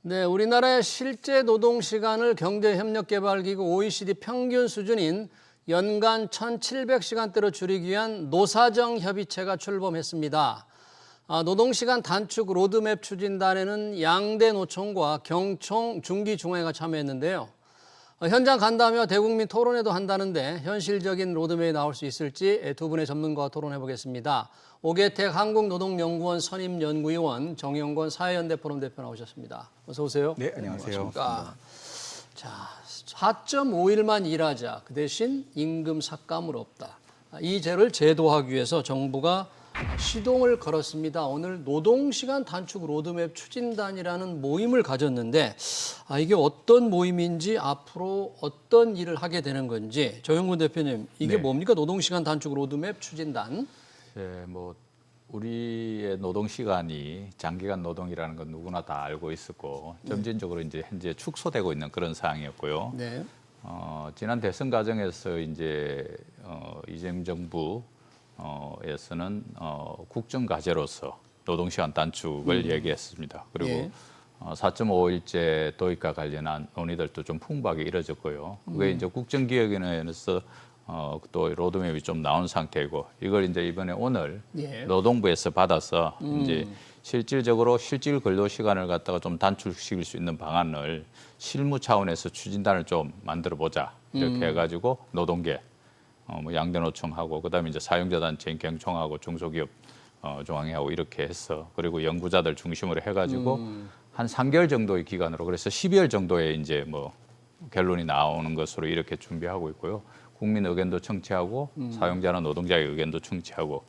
네, 우리나라의 실제 노동 시간을 경제협력개발기구 OECD 평균 수준인 연간 1,700시간대로 줄이기 위한 노사정 협의체가 출범했습니다. 노동시간 단축 로드맵 추진단에는 양대 노총과 경총, 중기중앙회가 참여했는데요. 현장 간다며 대국민 토론회도 한다는데 현실적인 로드맵이 나올 수 있을지 두 분의 전문가와 토론해 보겠습니다. 오계택 한국노동연구원 선임연구위원, 정영권 사회연대 포럼 대표 나오셨습니다. 어서 오세요. 네, 안녕하세요. 자, 4.5일만 일하자. 그 대신 임금 삭감은 없다. 이 제를 제도하기 위해서 정부가 시동을 걸었습니다. 오늘 노동시간 단축 로드맵 추진단이라는 모임을 가졌는데 이게 어떤 모임인지 앞으로 어떤 일을 하게 되는 건지 조영근 대표님 이게 뭡니까? 노동시간 단축 로드맵 추진단. 네, 뭐 우리의 노동 시간이 장기간 노동이라는 건 누구나 다 알고 있었고 점진적으로 이제 현재 축소되고 있는 그런 상황이었고요. 네. 지난 대선 과정에서 이제 이재명 정부 에서는 국정 과제로서 노동 시간 단축을 얘기했습니다. 그리고 4.5일제 도입과 관련한 논의들도 좀 풍부하게 이루어졌고요. 그게 이제 국정기획위원회에서 또 로드맵이 좀 나온 상태이고 이걸 이제 이번에 오늘 노동부에서 받아서 이제 실질적으로 실질 근로 시간을 갖다가 좀 단축시킬 수 있는 방안을 실무 차원에서 추진단을 좀 만들어 보자 이렇게 해가지고 노동계 뭐 양대노총하고 그다음에 이제 사용자단체인 경총하고 중소기업 중앙회하고 이렇게 해서 그리고 연구자들 중심으로 해가지고 한 3개월 정도의 기간으로 그래서 12월 정도에 이제 뭐 결론이 나오는 것으로 이렇게 준비하고 있고요. 국민 의견도 청취하고 사용자나 노동자의 의견도 청취하고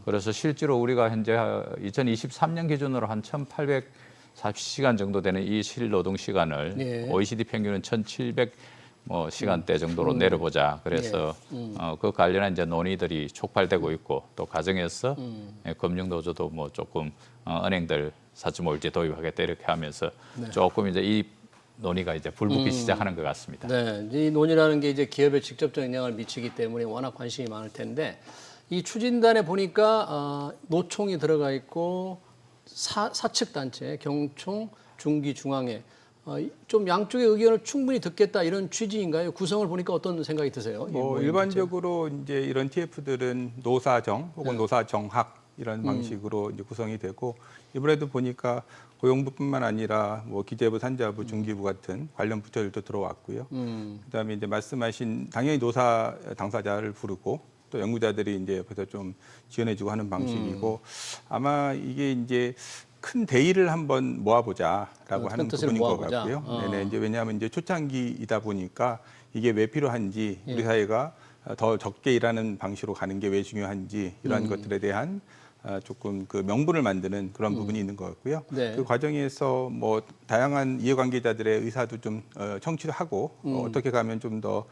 그래서 실제로 우리가 현재 2023년 기준으로 한 1,840시간 정도 되는 이 실노동 시간을 OECD 평균은 1,700 시간대 정도로 내려보자. 그래서 그 관련한 이제 논의들이 촉발되고 있고 또 가정에서 금융노조도 뭐 조금 은행들 4.5일제 도입하겠다 이렇게 하면서 조금 이제 이 논의가 이제 불붙기 시작하는 것 같습니다. 네, 이 논의라는 게 이제 기업에 직접적인 영향을 미치기 때문에 워낙 관심이 많을 텐데 이 추진단에 보니까 노총이 들어가 있고 사측 단체, 경총, 중기, 중앙회 좀 양쪽의 의견을 충분히 듣겠다 이런 취지인가요? 구성을 보니까 어떤 생각이 드세요? 일반적으로 이제 이런 TF들은 노사정 혹은 노사정학 이런 방식으로 이제 구성이 되고 이번에도 보니까 고용부뿐만 아니라 뭐 기재부, 산자부, 중기부 같은 관련 부처들도 들어왔고요. 그다음에 이제 말씀하신 당연히 노사 당사자를 부르고 또 연구자들이 이제 옆에서 좀 지원해주고 하는 방식이고 아마 이게 이제 큰 대의를 한번 모아보자라고 하는 부분인 것 같고요. 네네. 이제 왜냐하면 이제 초창기이다 보니까 이게 왜 필요한지 우리 사회가 더 적게 일하는 방식으로 가는 게 왜 중요한지 이러한 것들에 대한 조금 그 명분을 만드는 그런 부분이 있는 것 같고요. 그 과정에서 뭐 다양한 이해관계자들의 의사도 좀 청취하고 어떻게 가면 좀 더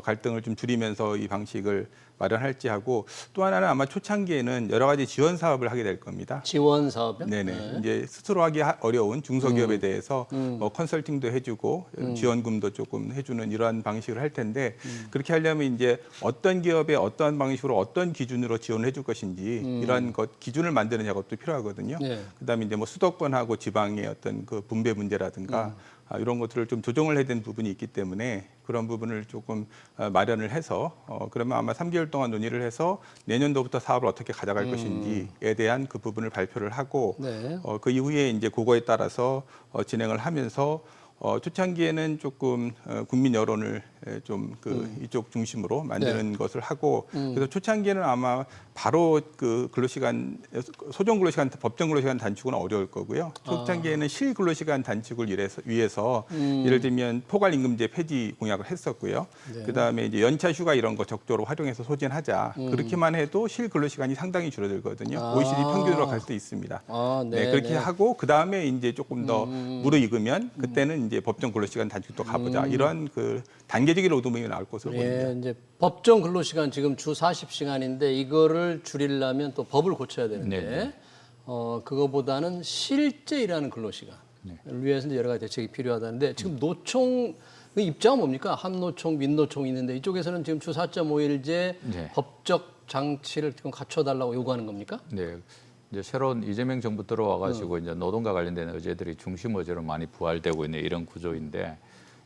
갈등을 좀 줄이면서 이 방식을 마련할지 하고 또 하나는 아마 초창기에는 여러 가지 지원 사업을 하게 될 겁니다. 지원 사업이요? 네네. 이제 스스로 하기 어려운 중소기업에 대해서 뭐 컨설팅도 해주고 지원금도 조금 해주는 이러한 방식을 할 텐데 그렇게 하려면 이제 어떤 기업에 어떤 방식으로 어떤 기준으로 지원을 해줄 것인지 이러한 것 기준을 만드는 작업도 필요하거든요. 그다음에 이제 뭐 수도권하고 지방의 어떤 그 분배 문제라든가 이런 것들을 좀 조정을 해야 되는 부분이 있기 때문에 그런 부분을 조금 마련을 해서 그러면 아마 3개월 동안 논의를 해서 내년도부터 사업을 어떻게 가져갈 것인지에 대한 그 부분을 발표를 하고 그 이후에 이제 그거에 따라서 진행을 하면서 초창기에는 조금 국민 여론을 좀 그 이쪽 중심으로 만드는 것을 하고 그래서 초창기에는 아마 바로 그 근로시간 소정 근로시간 법정 근로시간 단축은 어려울 거고요. 초창기에는 실 근로시간 단축을 위해서 예를 들면 포괄임금제 폐지 공약을 했었고요. 그다음에 이제 연차 휴가 이런 거 적절히 활용해서 소진하자. 그렇게만 해도 실 근로시간이 상당히 줄어들거든요. OECD 평균으로 갈 수도 있습니다. 그렇게 하고 그다음에 이제 조금 더 무르익으면 그때는 이제 법정 근로시간 단축도 가보자. 이런 그 단계적인 로드맵이 나올 것으로 보입니다. 이제 법정 근로시간 지금 주 40시간인데 이거를 줄이려면 또 법을 고쳐야 되는데 그거보다는 실제 일하는 근로시간을 위해서 여러 가지 대책이 필요하다는데 지금 노총 입장은 뭡니까? 한노총, 민노총이 있는데 이쪽에서는 지금 주 4.5일제 법적 장치를 지금 갖춰달라고 요구하는 겁니까? 네. 이제 새로운 이재명 정부 들어와가지고 이제 노동과 관련된 의제들이 중심 의제로 많이 부활되고 있는 이런 구조인데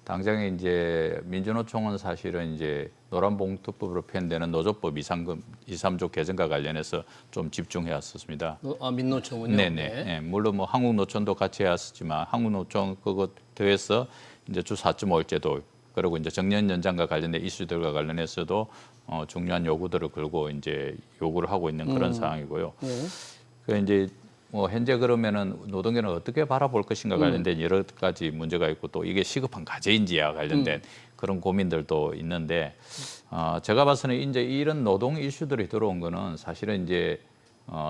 당장에 이제 민주노총은 사실은 이제 노란봉투법으로 표현되는 노조법 2~3조 개정과 관련해서 좀 집중해왔었습니다. 민노총은요? 네네. 네. 물론 뭐 한국노총도 같이 해왔었지만 한국노총 그것 더해서 이제 주 4.5일제도 그리고 이제 정년 연장과 관련된 이슈들과 관련해서도 중요한 요구들을 걸고 이제 요구를 하고 있는 그런 상황이고요. 그 이제 뭐 현재 그러면은 노동계는 어떻게 바라볼 것인가 관련된 여러 가지 문제가 있고 또 이게 시급한 과제인지와 관련된 그런 고민들도 있는데 제가 봐서는 이제 이런 노동 이슈들이 들어온 거는 사실은 이제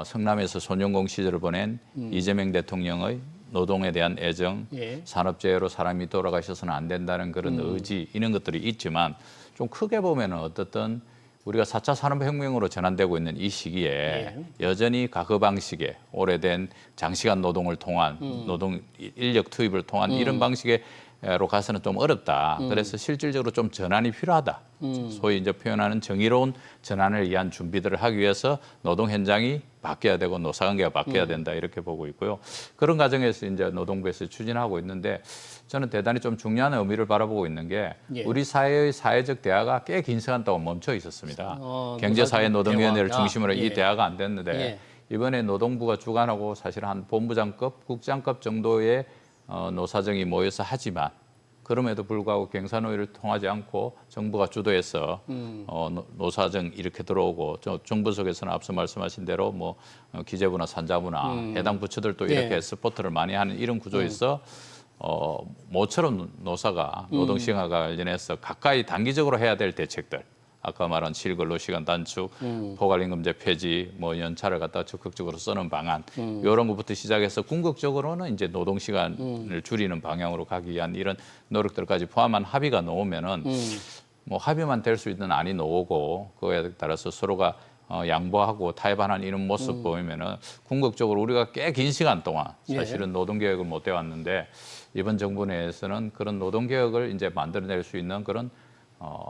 성남에서 손영공 시절을 보낸 이재명 대통령의 노동에 대한 애정, 예. 산업재해로 사람이 돌아가셔서는 안 된다는 그런 의지 이런 것들이 있지만 좀 크게 보면은 어떻든 우리가 4차 산업혁명으로 전환되고 있는 이 시기에 예. 여전히 과거 방식의 오래된 장시간 노동을 통한 노동 인력 투입을 통한 이런 방식으로 가서는 좀 어렵다. 그래서 실질적으로 좀 전환이 필요하다. 소위 이제 표현하는 정의로운 전환을 위한 준비들을 하기 위해서 노동 현장이 바뀌어야 되고 노사관계가 바뀌어야 된다 이렇게 보고 있고요. 그런 과정에서 이제 노동부에서 추진하고 있는데 저는 대단히 좀 중요한 의미를 바라보고 있는 게 예. 우리 사회의 사회적 대화가 꽤 긴 시간 동안 멈춰 있었습니다. 경제사회노동위원회를 대화가. 중심으로 예. 이 대화가 안 됐는데 예. 이번에 노동부가 주관하고 사실 한 본부장급, 국장급 정도의 노사정이 모여서 하지만 그럼에도 불구하고 경사노위를 통하지 않고 정부가 주도해서 노사정 이렇게 들어오고 정부 속에서는 앞서 말씀하신 대로 뭐 기재부나 산자부나 해당 부처들도 이렇게 예. 스포트를 많이 하는 이런 구조에서 모처럼 노사가 노동시간과 관련해서 가까이 단기적으로 해야 될 대책들 아까 말한 실근로시간 단축, 포괄임금제 폐지, 뭐 연차를 갖다 적극적으로 쓰는 방안 이런 것부터 시작해서 궁극적으로는 이제 노동시간을 줄이는 방향으로 가기 위한 이런 노력들까지 포함한 합의가 나오면은 뭐 합의만 될 수 있는 안이 나오고 그거에 따라서 서로가 양보하고 타협하는 이런 모습 보이면은 궁극적으로 우리가 꽤 긴 시간 동안 사실은 노동개혁을 못 해왔는데 이번 정부 내에서는 그런 노동개혁을 이제 만들어낼 수 있는 그런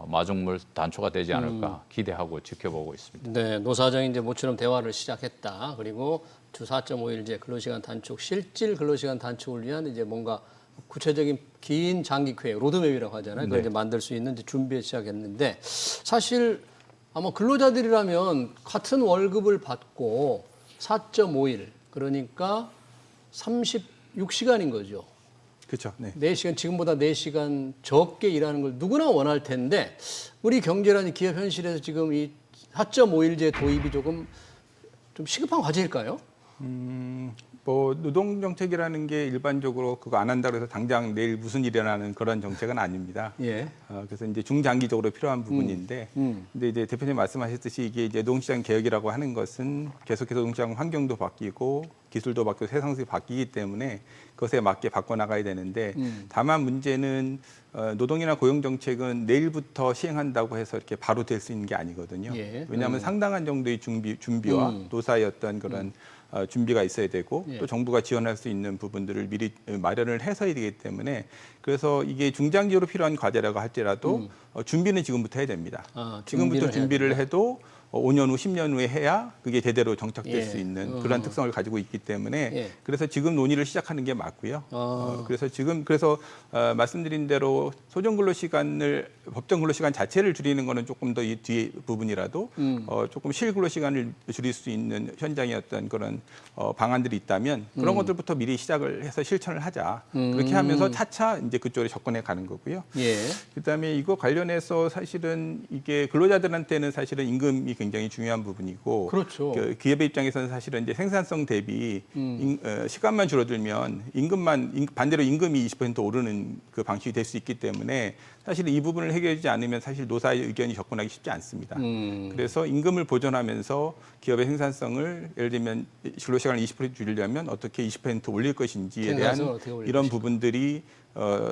마중물 단초가 되지 않을까 기대하고 지켜보고 있습니다. 네, 노사정이 이제 모처럼 대화를 시작했다. 그리고 주 4.5일제 근로시간 단축, 실질 근로시간 단축을 위한 이제 뭔가 구체적인 긴 장기 계획, 로드맵이라고 하잖아요. 그걸 네. 이제 만들 수 있는 이제 준비에 시작했는데 사실 아마 근로자들이라면 같은 월급을 받고 4.5일 그러니까 36시간인 거죠. 그렇죠. 네. 4시간, 지금보다 4시간 적게 일하는 걸 누구나 원할 텐데 우리 경제라는 기업 현실에서 지금 이 4.5일제 도입이 조금 좀 시급한 과제일까요? 뭐 노동 정책이라는 게 일반적으로 그거 안 한다고 해서 당장 내일 무슨 일이 일어나는 그런 정책은 아닙니다. 예. 그래서 이제 중장기적으로 필요한 부분인데, 근데 이제 대표님 말씀하셨듯이 이게 이제 노동시장 개혁이라고 하는 것은 계속해서 노동시장 환경도 바뀌고 기술도 바뀌고 세상 속이 바뀌기 때문에 그것에 맞게 바꿔나가야 되는데, 다만 문제는 노동이나 고용 정책은 내일부터 시행한다고 해서 이렇게 바로 될 수 있는 게 아니거든요. 예. 왜냐하면 상당한 정도의 준비와 노사의 어떤 그런 준비가 있어야 되고 예. 또 정부가 지원할 수 있는 부분들을 미리 마련을 해서 해야 되기 때문에 그래서 이게 중장기로 필요한 과제라고 할지라도 준비는 지금부터 해야 됩니다. 지금부터 준비를 해도 5년 후, 10년 후에 해야 그게 제대로 정착될 예. 수 있는 그런 특성을 가지고 있기 때문에 예. 그래서 지금 논의를 시작하는 게 맞고요. 그래서 말씀드린 대로 소정 근로 시간을 법정 근로 시간 자체를 줄이는 거는 조금 더 이 뒤에 부분이라도 조금 실 근로 시간을 줄일 수 있는 현장의 어떤 그런 방안들이 있다면 그런 것들부터 미리 시작을 해서 실천을 하자. 그렇게 하면서 차차 이제 그쪽으로 접근해 가는 거고요. 예. 그다음에 이거 관련해서 사실은 이게 근로자들한테는 사실은 임금이 굉장히 중요한 부분이고, 그렇죠. 기업의 입장에서는 사실은 이제 생산성 대비 시간만 줄어들면 반대로 임금이 20% 오르는 그 방식이 될 수 있기 때문에 사실 이 부분을 해결하지 않으면 사실 노사의 의견이 접근하기 쉽지 않습니다. 그래서 임금을 보존하면서 기업의 생산성을 예를 들면 근로시간을 20% 줄이려면 어떻게 20% 올릴 것인지에 대한 이런 부분들이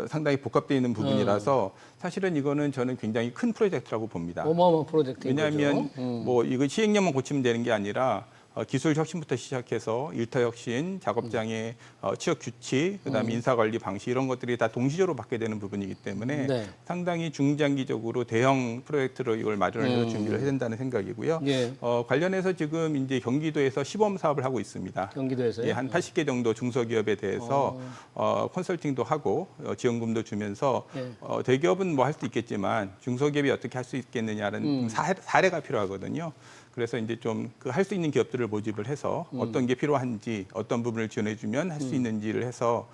상당히 복합되어 있는 부분이라서 사실은 이거는 저는 굉장히 큰 프로젝트라고 봅니다. 어마어마한 프로젝트인 왜냐하면 거죠. 뭐 이거 시행령만 고치면 되는 게 아니라 기술 혁신부터 시작해서 일터 혁신, 작업장의 취업 규칙, 그다음에 인사관리 방식 이런 것들이 다 동시적으로 받게 되는 부분이기 때문에 네. 상당히 중장기적으로 대형 프로젝트로 이걸 마련해서 준비를 해야 된다는 생각이고요. 예. 관련해서 지금 이제 경기도에서 시범 사업을 하고 있습니다. 경기도에서요? 예, 한 80개 정도 중소기업에 대해서 컨설팅도 하고 지원금도 주면서 예. 대기업은 뭐 할 수 있겠지만 중소기업이 어떻게 할 수 있겠느냐는 사례가 필요하거든요. 그래서 이제 좀 그 할 수 있는 기업들을 모집을 해서 어떤 게 필요한지 어떤 부분을 지원해주면 할 수 있는지를 해서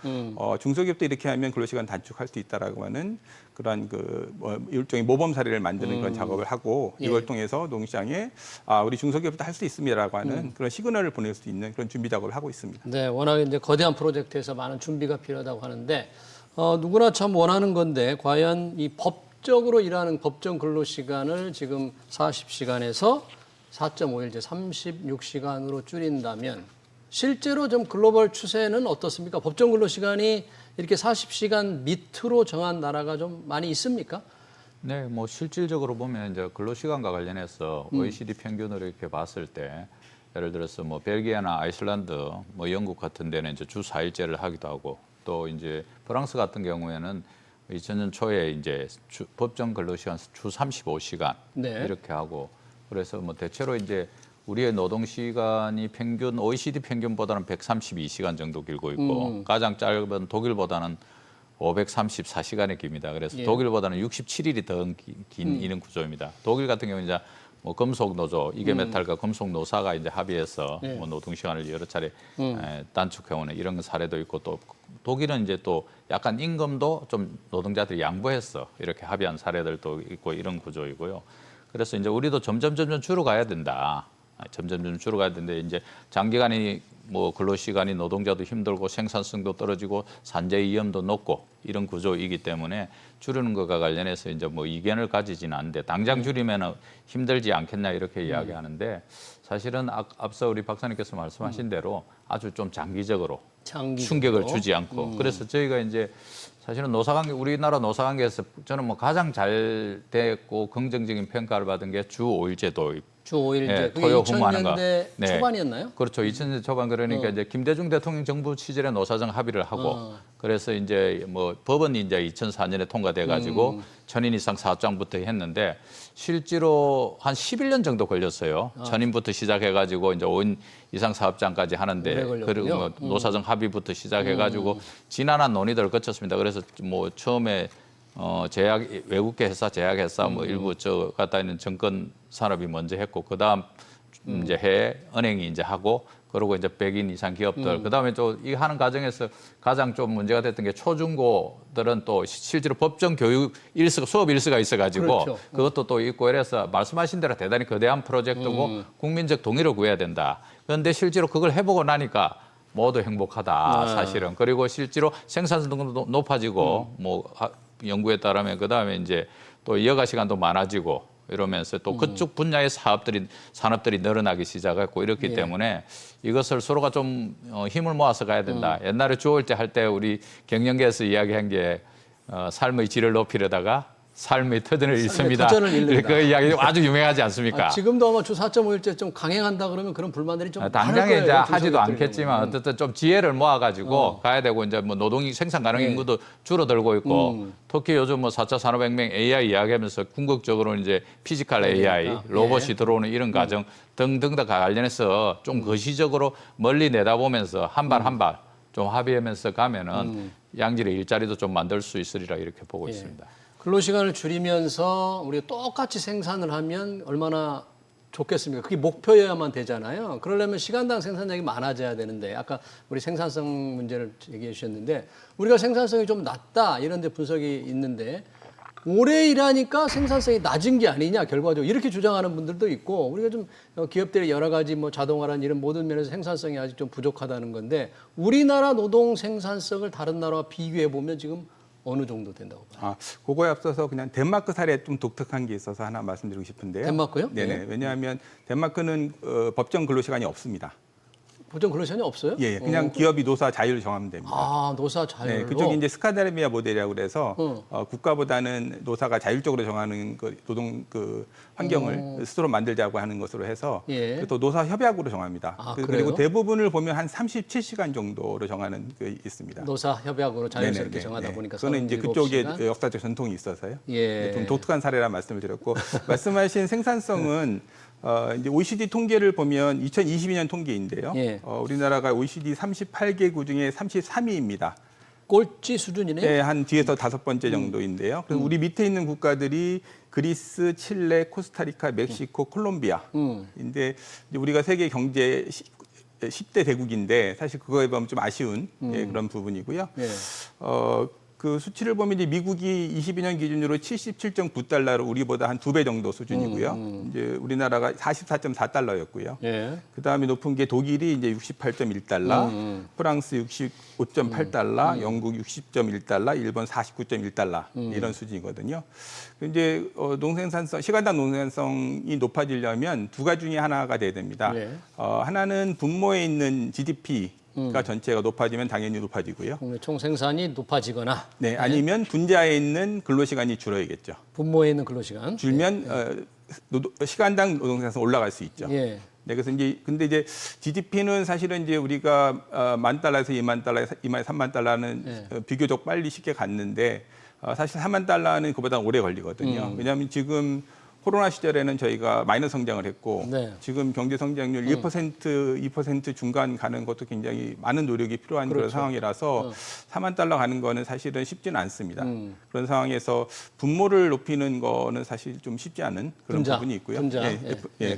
중소기업도 이렇게 하면 근로시간 단축할 수 있다라고 하는 그런 뭐 일종의 모범 사례를 만드는 그런 작업을 하고 이걸 통해서 노동시장에 우리 중소기업도 할 수 있습니다라고 하는 그런 시그널을 보낼 수 있는 그런 준비 작업을 하고 있습니다. 네, 워낙 이제 거대한 프로젝트에서 많은 준비가 필요하다고 하는데 누구나 참 원하는 건데 과연 이 법적으로 일하는 법정 근로 시간을 지금 40시간에서 4.5일제 36시간으로 줄인다면 실제로 좀 글로벌 추세는 어떻습니까? 법정 근로 시간이 이렇게 40시간 밑으로 정한 나라가 좀 많이 있습니까? 네, 뭐 실질적으로 보면 이제 근로시간과 관련해서 OECD 평균으로 이렇게 봤을 때 예를 들어서 뭐 벨기에나 아이슬란드, 뭐 영국 같은 데는 이제 주 4일제를 하기도 하고 또 이제 프랑스 같은 경우에는 2000년 초에 이제 법정 근로시간 주 35시간 네. 이렇게 하고 그래서 뭐 대체로 이제 우리의 노동 시간이 평균 OECD 평균보다는 132시간 정도 길고 있고 가장 짧은 독일보다는 534시간이 깁니다. 그래서 예. 독일보다는 67일이 더 긴 이런 구조입니다. 독일 같은 경우는 이제 뭐 금속 노조, 이계메탈과 금속 노사가 이제 합의해서 예. 뭐 노동 시간을 여러 차례 단축해오는 이런 사례도 있고 또 독일은 이제 또 약간 임금도 좀 노동자들이 양보해서 이렇게 합의한 사례들도 있고 이런 구조이고요. 그래서 이제 우리도 점점 줄어가야 된다. 점점 줄어가야 되는데 이제 장기간이 뭐 근로시간이 노동자도 힘들고 생산성도 떨어지고 산재 위험도 높고 이런 구조이기 때문에 줄이는 것과 관련해서 이제 뭐 이견을 가지지는 않는데 당장 줄이면 힘들지 않겠냐 이렇게 이야기하는데 사실은 앞서 우리 박사님께서 말씀하신 대로 아주 좀 장기적으로 충격을 주지 않고 그래서 저희가 이제 사실은 노사관계 우리나라 노사관계에서 저는 뭐 가장 잘 됐고 긍정적인 평가를 받은 게 주 5일제 도입. 주 5일제. 네, 그게 토요 근무하는 거. 2000년대 네. 초반이었나요? 그렇죠. 2000년대 초반 그러니까 이제 김대중 대통령 정부 시절에 노사정 합의를 하고 그래서 이제 뭐 법은 이제 2004년에 통과돼 가지고 1000인 이상 사업장부터 했는데 실제로 한 11년 정도 걸렸어요. 1000인부터 시작해 가지고 이제 5인 이상 사업장까지 하는데 그리고 뭐 노사정 합의부터 시작해 가지고 지난한 논의들을 거쳤습니다. 그래서 뭐 처음에 제약 외국계 회사 제약회사 뭐 일부 저 갖다 있는 정권 산업이 먼저 했고 그다음 이제 해외 은행이 이제 하고 그리고 이제 100인 이상 기업들 그다음에 또 이 하는 과정에서 가장 좀 문제가 됐던 게 초중고들은 또 실제로 법정 교육 수업 일수가 있어가지고 그렇죠. 그것도 또 있고 이래서 말씀하신 대로 대단히 거대한 프로젝트고 국민적 동의를 구해야 된다. 그런데 실제로 그걸 해보고 나니까 모두 행복하다 사실은. 그리고 실제로 생산성도 높아지고 뭐 연구에 따르면 그다음에 이제 또 여가 시간도 많아지고 이러면서 또 그쪽 분야의 산업들이 늘어나기 시작했고 이렇기 때문에 이것을 서로가 좀 힘을 모아서 가야 된다. 옛날에 주어올 때 할 때 우리 경영계에서 이야기한 게 삶의 질을 높이려다가 삶의 터전을 잃습니다. 터전을 잃는다. 그 이야기 아주 유명하지 않습니까? 지금도 아마 주 4.5일제 좀 강행한다 그러면 그런 불만들이 좀 많을 당장에 거예요. 이제 하지도 중소기업들 않겠지만 경우는. 어쨌든 좀 지혜를 모아가지고 가야 되고 이제 뭐 노동이 생산 가능 인구도 줄어들고 있고 특히 요즘 뭐 4차 산업혁명 AI 이야기하면서 궁극적으로 이제 피지컬 AI 로봇이 들어오는 이런 과정 등등 다 관련해서 좀 거시적으로 멀리 내다보면서 한 발 한 발 좀 합의하면서 가면은 양질의 일자리도 좀 만들 수 있으리라 이렇게 보고 있습니다. 근로시간을 줄이면서 우리가 똑같이 생산을 하면 얼마나 좋겠습니까? 그게 목표여야만 되잖아요. 그러려면 시간당 생산량이 많아져야 되는데 아까 우리 생산성 문제를 얘기해 주셨는데 우리가 생산성이 좀 낮다 이런 데 분석이 있는데 오래 일하니까 생산성이 낮은 게 아니냐 결과적으로 이렇게 주장하는 분들도 있고 우리가 좀 기업들의 여러 가지 뭐 자동화란 이런 모든 면에서 생산성이 아직 좀 부족하다는 건데 우리나라 노동 생산성을 다른 나라와 비교해 보면 지금 어느 정도 된다고 봐요? 그거에 앞서서 그냥 덴마크 사례 좀 독특한 게 있어서 하나 말씀드리고 싶은데요. 덴마크요? 네네. 네. 왜냐하면 덴마크는 법정 근로시간이 없습니다. 보통 그런 시간이 없어요? 예, 그냥 기업이 노사 자율을 정하면 됩니다. 아, 노사 자율로. 네, 그쪽이 이제 스칸다나비아 모델이라고 그래서 국가보다는 노사가 자율적으로 정하는 그 노동 그 환경을 스스로 만들자고 하는 것으로 해서 예. 또 노사 협약으로 정합니다. 아, 그리고 그래요? 대부분을 보면 한 37시간 정도로 정하는 게 있습니다. 노사 협약으로 자연스럽게 네네네. 정하다 네. 보니까 그거는 이제 37시간? 그쪽에 역사적 전통이 있어서요. 예. 네, 좀 독특한 사례라 말씀을 드렸고 말씀하신 생산성은 이제 OECD 통계를 보면 2022년 통계인데요. 예. 우리나라가 OECD 38개국 중에 33위입니다. 꼴찌 수준이네요. 네, 한 뒤에서 5번째 정도인데요. 그래서 우리 밑에 있는 국가들이 그리스, 칠레, 코스타리카, 멕시코, 콜롬비아인데 이제 우리가 세계 경제 10대 대국인데 사실 그거에 보면 좀 아쉬운 예, 그런 부분이고요. 예. 그 수치를 보면 이제 미국이 22년 기준으로 77.9달러로 우리보다 한 2배 정도 수준이고요. 이제 우리나라가 44.4달러였고요. 예. 그 다음에 높은 게 독일이 이제 68.1달러, 프랑스 65.8달러, 영국 60.1달러, 일본 49.1달러 이런 수준이거든요. 이제 농생산성, 시간당 농생산성이 높아지려면 두 가지 중에 하나가 돼야 됩니다. 네. 하나는 분모에 있는 GDP가 전체가 높아지면 당연히 높아지고요. 국내 총생산이 높아지거나 네, 아니면 분자에 있는 근로시간이 줄어야겠죠. 분모에 있는 근로시간 줄면 시간당 노동생산성 올라갈 수 있죠. 예. 네, 그래서 이제 근데 이제 GDP는 사실은 이제 우리가 $10,000에서 $20,000, $23,000는 비교적 빨리 쉽게 갔는데 사실 $40,000는 그보다 오래 걸리거든요. 왜냐하면 지금 코로나 시절에는 저희가 마이너스 성장을 했고 네. 지금 경제 성장률 1%, 2% 중간 가는 것도 굉장히 많은 노력이 필요한 그런 상황이라서 $40,000 가는 거는 사실은 쉽지는 않습니다. 그런 상황에서 분모를 높이는 거는 사실 좀 쉽지 않은 그런 분자, 부분이 있고요. 분자.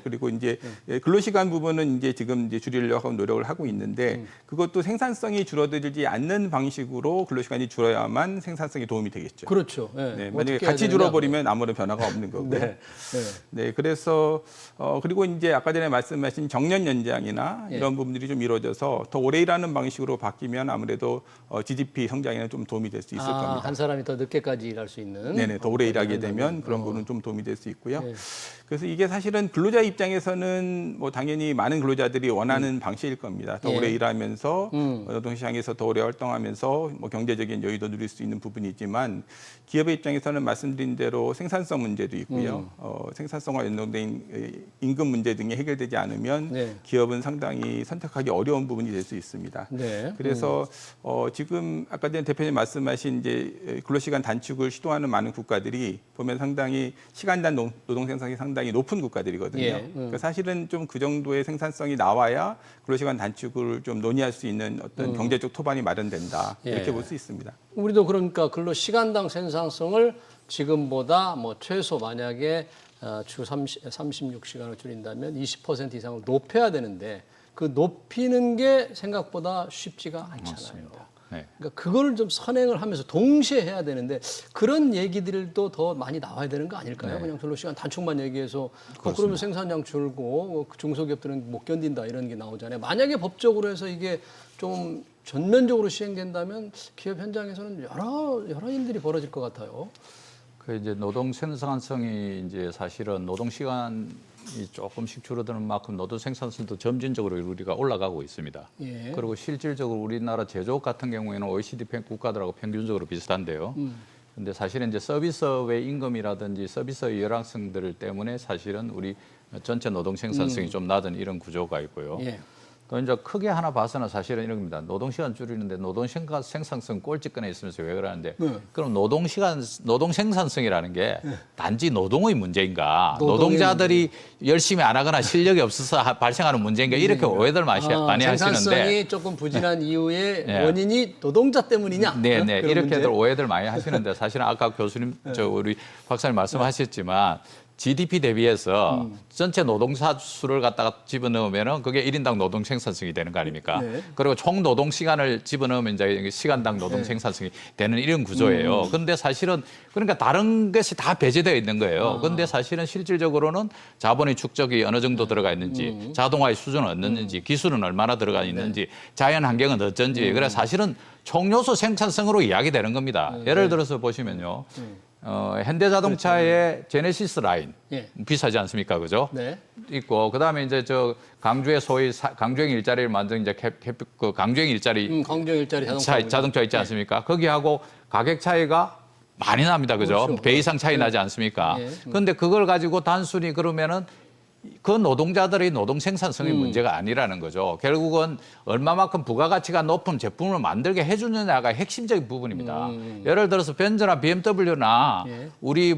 그리고 이제 근로시간 부분은 이제 지금 이제 줄이려고 노력을 하고 있는데 그것도 생산성이 줄어들지 않는 방식으로 근로시간이 줄어야만 생산성에 도움이 되겠죠. 그렇죠. 예. 네, 어떻게 만약에 해야 같이 되느냐. 줄어버리면 아무런 변화가 없는 거고요. 네. 네, 그래서 그리고 이제 아까 전에 말씀하신 정년 연장이나 예. 이런 부분들이 좀 이루어져서 더 오래 일하는 방식으로 바뀌면 아무래도 GDP 성장에는 좀 도움이 될 수 있을 겁니다. 한 사람이 더 늦게까지 일할 수 있는. 네네, 더 오래 일하게 되면 그런 부분은 좀 도움이 될 수 있고요. 예. 그래서 이게 사실은 근로자 입장에서는 뭐 당연히 많은 근로자들이 원하는 방식일 겁니다. 더 예. 오래 일하면서 노동시장에서 더 오래 활동하면서 뭐 경제적인 여유도 누릴 수 있는 부분이 있지만 기업의 입장에서는 말씀드린 대로 생산성 문제도 있고요. 생산성과 연동된 임금 문제 등이 해결되지 않으면 네. 기업은 상당히 선택하기 어려운 부분이 될 수 있습니다. 네. 그래서 지금 아까 전에 대표님 말씀하신 이제 근로시간 단축을 시도하는 많은 국가들이 보면 상당히 시간당 노동 생산성이 상당히 높은 국가들이거든요. 예. 그러니까 사실은 좀 그 정도의 생산성이 나와야 근로시간 단축을 좀 논의할 수 있는 어떤 경제적 토반이 마련된다 이렇게 예. 볼 수 있습니다. 우리도 그러니까 근로시간당 생산성을 지금보다 뭐 최소 만약에 주 36시간을 줄인다면 20% 이상을 높여야 되는데 그 높이는 게 생각보다 쉽지가 않잖아요. 네. 그러니까 그걸 좀 선행을 하면서 동시에 해야 되는데 그런 얘기들도 더 많이 나와야 되는 거 아닐까요? 네. 그냥 근로시간 단축만 얘기해서 그러면 생산량 줄고 중소기업들은 못 견딘다 이런 게 나오잖아요. 만약에 법적으로 해서 이게 좀 전면적으로 시행된다면 기업 현장에서는 여러 일들이 벌어질 것 같아요. 그 이제 노동 생산성이 이제 사실은 노동 시간이 조금씩 줄어드는 만큼 노동 생산성도 점진적으로 우리가 올라가고 있습니다. 예. 그리고 실질적으로 우리나라 제조업 같은 경우에는 OECD 국가들하고 평균적으로 비슷한데요. 근데 사실은 이제 서비스업의 임금이라든지 서비스의 열악성들 때문에 사실은 우리 전체 노동 생산성이 좀 낮은 이런 구조가 있고요. 예. 또 이제 크게 하나 봐서는 사실은 이런 겁니다. 노동시간 줄이는데 노동 생산성 꼴찌권에 있으면서 왜 그러는데 그럼 노동 생산성이라는 게 단지 노동의 문제인가? 노동자들이 열심히 안 하거나 실력이 없어서 발생하는 문제인가? 이렇게 오해들 많이 하시는데 생산성이 조금 부진한 이유의 네. 원인이 노동자 때문이냐? 네네 그런 이렇게들 문제? 오해들 많이 하시는데 사실은 아까 교수님 우리 박사님 말씀하셨지만 GDP 대비해서 전체 노동사 수를 갖다가 집어넣으면은 그게 1인당 노동 생산성이 되는 거 아닙니까? 네. 그리고 총 노동 시간을 집어넣으면 이제 시간당 노동 생산성이 되는 이런 구조예요. 그런데 사실은 그러니까 다른 것이 다 배제되어 있는 거예요. 그런데 사실은 실질적으로는 자본의 축적이 어느 정도 들어가 있는지, 자동화의 수준은 어떻는지, 기술은 얼마나 들어가 있는지, 자연 환경은 어쩐지. 그래서 사실은 총 요소 생산성으로 이야기되는 겁니다. 예를 들어서 보시면요. 현대자동차의 제네시스 라인 예. 비싸지 않습니까, 그죠? 네. 있고 그다음에 이제 저 강주에 소위 강주행 일자리를 만든 이제 그 강주행 일자리 강정 일자리 자동차. 자동차 있지 않습니까? 거기하고 가격 차이가 많이 납니다, 그죠? 그렇죠. 배 이상 차이 나지 않습니까? 예. 그런데 그걸 가지고 단순히 그러면은 그 노동자들의 노동 생산성의 문제가 아니라는 거죠. 결국은 얼마만큼 부가가치가 높은 제품을 만들게 해주느냐가 핵심적인 부분입니다. 예를 들어서 벤츠나 BMW나 예. 우리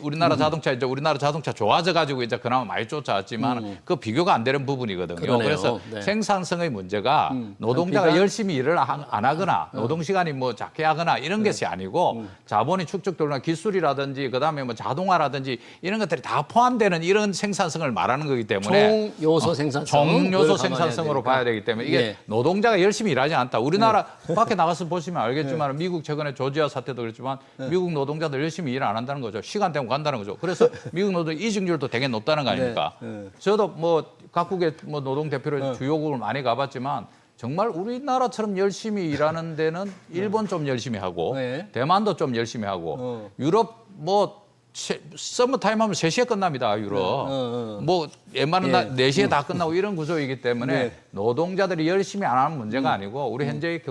우리나라 자동차 이제 우리나라 자동차 좋아져 가지고 이제 그나마 많이 쫓아왔지만 그 비교가 안 되는 부분이거든요. 그러네요. 그래서 네. 생산성의 문제가 노동자가 비단? 열심히 일을 안 하거나 노동 시간이 뭐 작게 하거나 이런 것이 아니고 자본이 축적되거나 기술이라든지 그다음에 뭐 자동화라든지 이런 것들이 다 포함되는 이런 생산성을 말하는 거기 때문에 총 요소 생산성. 총 요소 그걸 생산성으로 감안해야 봐야 되기 때문에 이게 예. 노동자가 열심히 일하지 않다. 우리나라 밖에 나가서 보시면 알겠지만 미국 최근에 조지아 사태도 그렇지만 미국 노동자들 열심히 일 안 한다는 거죠. 시간 되면 간다는 거죠. 그래서 미국 노동 이직률도 되게 높다는 거 아닙니까? 네. 저도 뭐 각국의 뭐 노동 대표로 주요국을 많이 가봤지만 정말 우리나라처럼 열심히 일하는 데는 일본 좀 열심히 하고 네. 대만도 좀 열심히 하고 유럽 뭐 서머 타임 하면 3시에 끝납니다, 유럽. 뭐 웬만한 4시에 다 끝나고 이런 구조이기 때문에 네. 노동자들이 열심히 안 하는 문제가 아니고 우리 현재의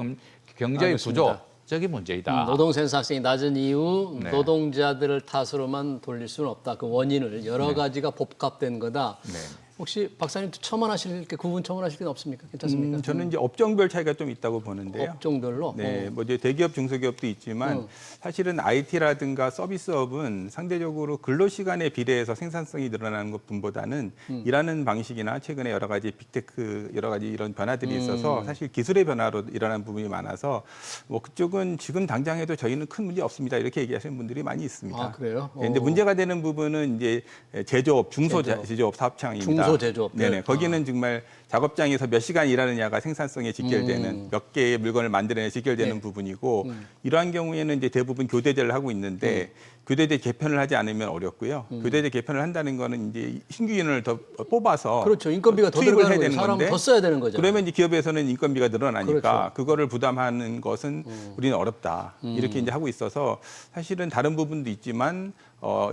경제의 알겠습니다. 구조적인 문제이다. 노동 생산성이 낮은 이유 네. 노동자들을 탓으로만 돌릴 수는 없다. 그 원인을 여러 가지가 복합된 거다. 네. 혹시 박사님 첨언하실 게 구분 첨언하실 게 없습니까? 괜찮습니까? 저는 이제 업종별 차이가 좀 있다고 보는데요. 업종별로. 네, 뭐 이제 대기업, 중소기업도 있지만 사실은 IT라든가 서비스업은 상대적으로 근로 시간에 비례해서 생산성이 늘어나는 것뿐보다는 일하는 방식이나 최근에 여러 가지 빅테크 여러 가지 이런 변화들이 있어서 사실 기술의 변화로 일어나는 부분이 많아서 뭐 그쪽은 지금 당장에도 저희는 큰 문제 없습니다 이렇게 얘기하시는 분들이 많이 있습니다. 아, 그래요? 근데 문제가 되는 부분은 이제 제조업, 중소제조업 사업장입니다. 중소제조업들. 네네. 거기는 정말 작업장에서 몇 시간 일하느냐가 생산성에 직결되는 몇 개의 물건을 만들어내 직결되는 네. 부분이고 이러한 경우에는 이제 대부분 교대제를 하고 있는데 교대제 개편을 하지 않으면 어렵고요. 교대제 개편을 한다는 거는 이제 신규 인원을 더 뽑아서 그렇죠. 인건비가 더 투입을 들어가는 해야 거예요. 되는 사람 건데 더 써야 되는 거죠. 그러면 이제 기업에서는 인건비가 늘어나니까 그렇죠. 그거를 부담하는 것은 우리는 어렵다. 이렇게 이제 하고 있어서 사실은 다른 부분도 있지만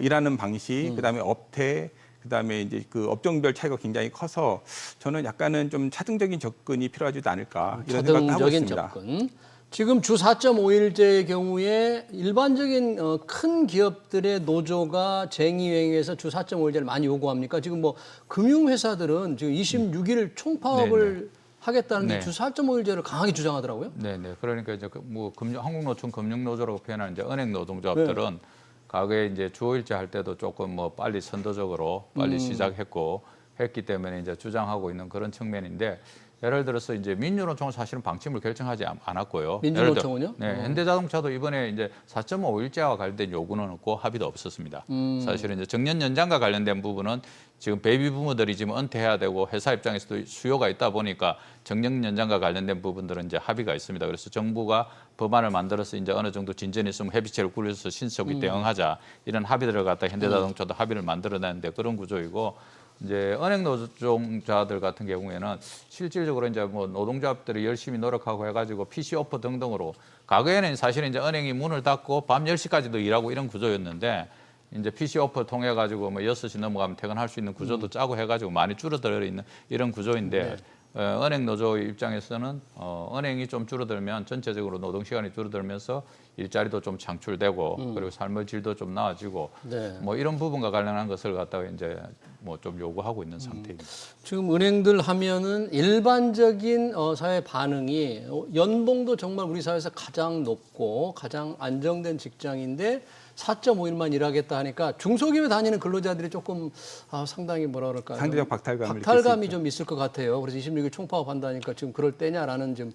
일하는 방식, 그다음에 업태 그다음에 이제 그 업종별 차이가 굉장히 커서 저는 약간은 좀 차등적인 접근이 필요하지도 않을까 이런 생각도 하고 차등적인 있습니다. 접근. 지금 주 4.5일제의 경우에 일반적인 큰 기업들의 노조가 쟁의회의에서 주 4.5일제를 많이 요구합니까? 지금 뭐 금융회사들은 지금 26일 총파업을 하겠다는 게 네. 주 4.5일제를 강하게 주장하더라고요. 네네. 그러니까 이제 뭐 한국노총 금융노조라고 표현하는 이제 은행 노동조합들은 과거에 이제 주 5일제 할 때도 조금 뭐 빨리 선도적으로 빨리 시작했고 했기 때문에 이제 주장하고 있는 그런 측면인데 예를 들어서 이제 민주노총은 사실은 방침을 결정하지 않았고요. 민주노총은요? 네, 현대자동차도 이번에 이제 4.5일제와 관련된 요구는 없고 합의도 없었습니다. 사실은 이제 정년 연장과 관련된 부분은 지금 베이비 부모들이 지금 은퇴해야 되고 회사 입장에서도 수요가 있다 보니까 정년 연장과 관련된 부분들은 이제 합의가 있습니다. 그래서 정부가 법안을 만들어서 이제 어느 정도 진전이 있으면 회비체를 굴려서 신속히 대응하자 이런 합의들을 갖다 현대자동차도 합의를 만들어내는데 그런 구조이고. 이제 은행 노동자들 같은 경우에는 실질적으로 이제 뭐 노동조합들이 열심히 노력하고 해가지고 PC 오퍼 등등으로 과거에는 사실은 이제 은행이 문을 닫고 밤 10시까지도 일하고 이런 구조였는데 이제 PC 오퍼 통해 가지고 뭐 6시 넘어가면 퇴근할 수 있는 구조도 짜고 해가지고 많이 줄어들어 있는 이런 구조인데 은행 노조 입장에서는 은행이 좀 줄어들면 전체적으로 노동 시간이 줄어들면서 일자리도 좀 창출되고 그리고 삶의 질도 좀 나아지고 네. 뭐 이런 부분과 관련한 것을 갖다가 이제 뭐 좀 요구하고 있는 상태입니다. 지금 은행들 하면은 일반적인 사회 반응이 연봉도 정말 우리 사회에서 가장 높고 가장 안정된 직장인데 4.5일만 일하겠다 하니까 중소기업에 다니는 근로자들이 조금 상당히 뭐라 그럴까요? 상대적 박탈감을 느낄 수 박탈감이 있죠. 좀 있을 것 같아요. 그래서 26일 총파업한다니까 지금 그럴 때냐라는 좀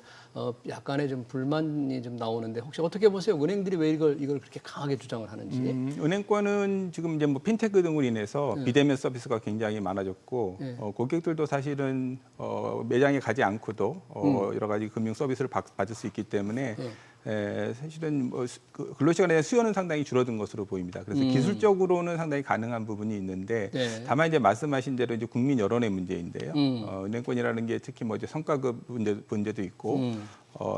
약간의 좀 불만이 좀 나오는데 혹시 어떻게 보세요? 은행들이 왜 이걸 그렇게 강하게 주장을 하는지? 은행권은 지금 이제 뭐 핀테크 등으로 인해서 비대면 서비스가 굉장히 많아졌고 고객들도 사실은 매장에 가지 않고도 여러 가지 금융 서비스를 받을 수 있기 때문에 사실은 뭐 근로시간에 대한 수요는 상당히 줄어든 것으로 보입니다. 그래서 기술적으로는 상당히 가능한 부분이 있는데 다만 이제 말씀하신 대로 이제 국민 여론의 문제인데요. 은행권이라는 게 특히 뭐 이제 성과급 문제도 있고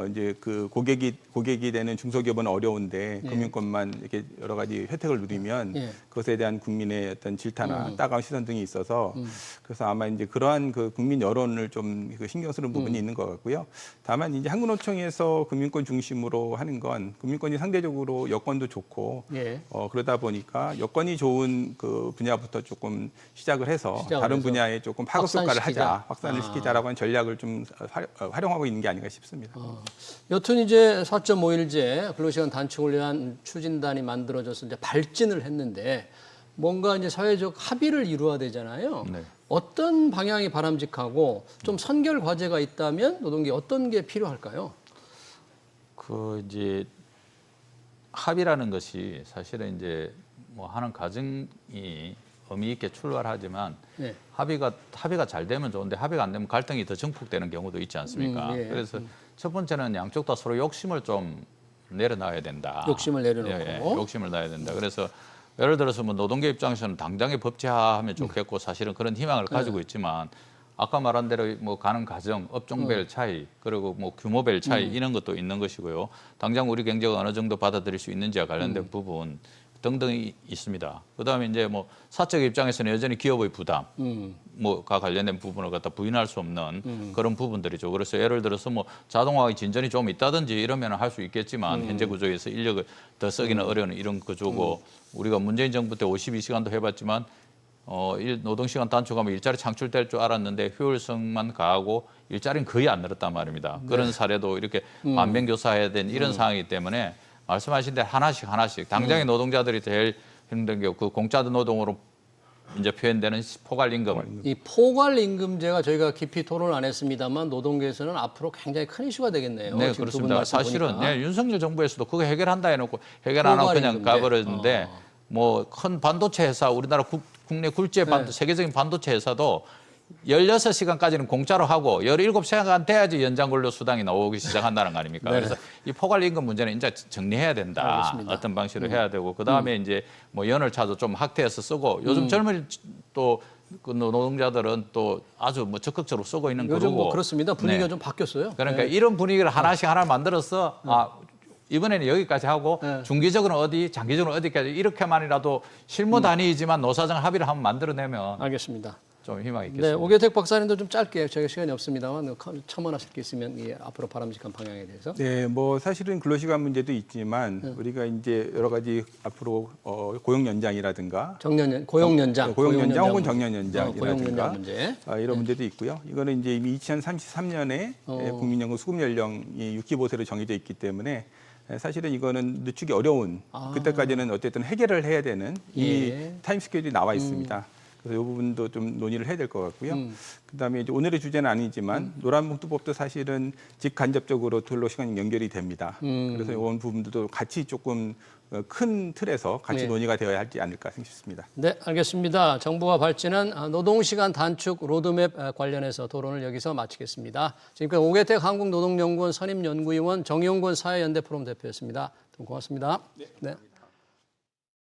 이제 그 고객이 되는 중소기업은 어려운데 금융권만 이렇게 여러 가지 혜택을 누리면 그것에 대한 국민의 어떤 질타나 따가운 시선 등이 있어서 그래서 아마 이제 그러한 그 국민 여론을 좀 그 신경 쓰는 부분이 있는 것 같고요. 다만 이제 한국노총에서 금융권 중심으로 하는 건 금융권이 상대적으로 여건도 좋고 그러다 보니까 여건이 좋은 그 분야부터 조금 시작을 해서 다른 분야에 조금 파급 효과를 하자, 확산을 시키자라고 하는 전략을 좀 활용하고 있는 게 아닌가 싶습니다. 여튼 이제 4.5일제 근로시간 단축을 위한 추진단이 만들어져서 이제 발진을 했는데 뭔가 이제 사회적 합의를 이루어야 되잖아요. 네. 어떤 방향이 바람직하고 좀 선결 과제가 있다면 노동계 어떤 게 필요할까요? 그 이제 합의라는 것이 사실은 이제 뭐 하는 과정이 의미 있게 출발하지만 합의가 잘 되면 좋은데 합의가 안 되면 갈등이 더 증폭되는 경우도 있지 않습니까? 그래서 첫 번째는 양쪽 다 서로 욕심을 좀 내려놔야 된다. 욕심을 내려놓고. 욕심을 놔야 된다. 그래서 예를 들어서 뭐 노동계 입장에서는 당장에 법제화하면 좋겠고 사실은 그런 희망을 가지고 있지만 아까 말한 대로 뭐 가는 과정, 업종별 차이, 그리고 뭐 규모별 차이 이런 것도 있는 것이고요. 당장 우리 경제가 어느 정도 받아들일 수 있는지와 관련된 부분 등등이 있습니다. 그다음에 이제 뭐 사적 입장에서는 여전히 기업의 부담, 뭐가 관련된 부분을 갖다 부인할 수 없는 그런 부분들이죠. 그래서 예를 들어서 뭐 자동화의 진전이 좀 있다든지 이러면 할 수 있겠지만 현재 구조에서 인력을 더 쓰기는 어려운 이런 구조고 우리가 문재인 정부 때 52시간도 해봤지만 노동시간 단축하면 일자리 창출될 줄 알았는데 효율성만 가하고 일자리는 거의 안 늘었단 말입니다. 그런 사례도 이렇게 만병교사해야 된 이런 상황이기 때문에 말씀하신 대로 하나씩 당장의 노동자들이 제일 힘든 게 그 공짜 노동으로 이제 표현되는 포괄임금. 이 포괄임금제가 저희가 깊이 토론을 안 했습니다만 노동계에서는 앞으로 굉장히 큰 이슈가 되겠네요. 네, 그렇습니다. 사실은 윤석열 정부에서도 그거 해결한다 해놓고 해결 안 하고 그냥 가버렸는데 뭐 큰 반도체 회사 우리나라 국내 굴지의 세계적인 반도체 회사도 16시간까지는 공짜로 하고 17시간 돼야지 연장 근로 수당이 나오기 시작한다는 거 아닙니까? 그래서 이 포괄임금 문제는 이제 정리해야 된다. 알겠습니다. 어떤 방식으로 해야 되고 그다음에 이제 뭐 연월차도 좀 확대해서 쓰고 요즘 젊은 또 그 노동자들은 또 아주 뭐 적극적으로 쓰고 있는 요즘 거고. 뭐 그렇습니다. 분위기가 좀 바뀌었어요. 그러니까 이런 분위기를 하나씩 만들어서 이번에는 여기까지 하고 중기적으로는 어디, 장기적으로는 어디까지 이렇게만이라도 실무 단위이지만 노사정 합의를 한번 만들어내면 알겠습니다. 좀 희망이 있겠습니다. 네, 오계택 박사님도 좀 짧게 저희가 시간이 없습니다만 첨언하실 게 있으면 앞으로 바람직한 방향에 대해서. 네, 뭐 사실은 근로시간 문제도 있지만 우리가 이제 여러 가지 앞으로 고용 연장이라든가 고용 연장 혹은 정년 연장이라든가 고용 연장 문제. 이런 문제도 있고요. 이거는 이제 이미 2033년에 국민연금 수급 연령이 65세로 정해져 있기 때문에 사실은 이거는 늦추기 어려운 그때까지는 어쨌든 해결을 해야 되는 이미 타임 스케줄이 나와 있습니다. 그래서 이 부분도 좀 논의를 해야 될 것 같고요. 그다음에 이제 오늘의 주제는 아니지만 노란봉투법도 사실은 직간접적으로 근로시간 연결이 됩니다. 그래서 이런 부분들도 같이 조금 큰 틀에서 같이 논의가 되어야 하지 않을까 싶습니다. 네, 알겠습니다. 정부가 발진한 노동시간 단축 로드맵 관련해서 토론을 여기서 마치겠습니다. 지금까지 오계택 한국노동연구원 선임연구위원 정용권 사회연대 포럼 대표였습니다. 고맙습니다. 네.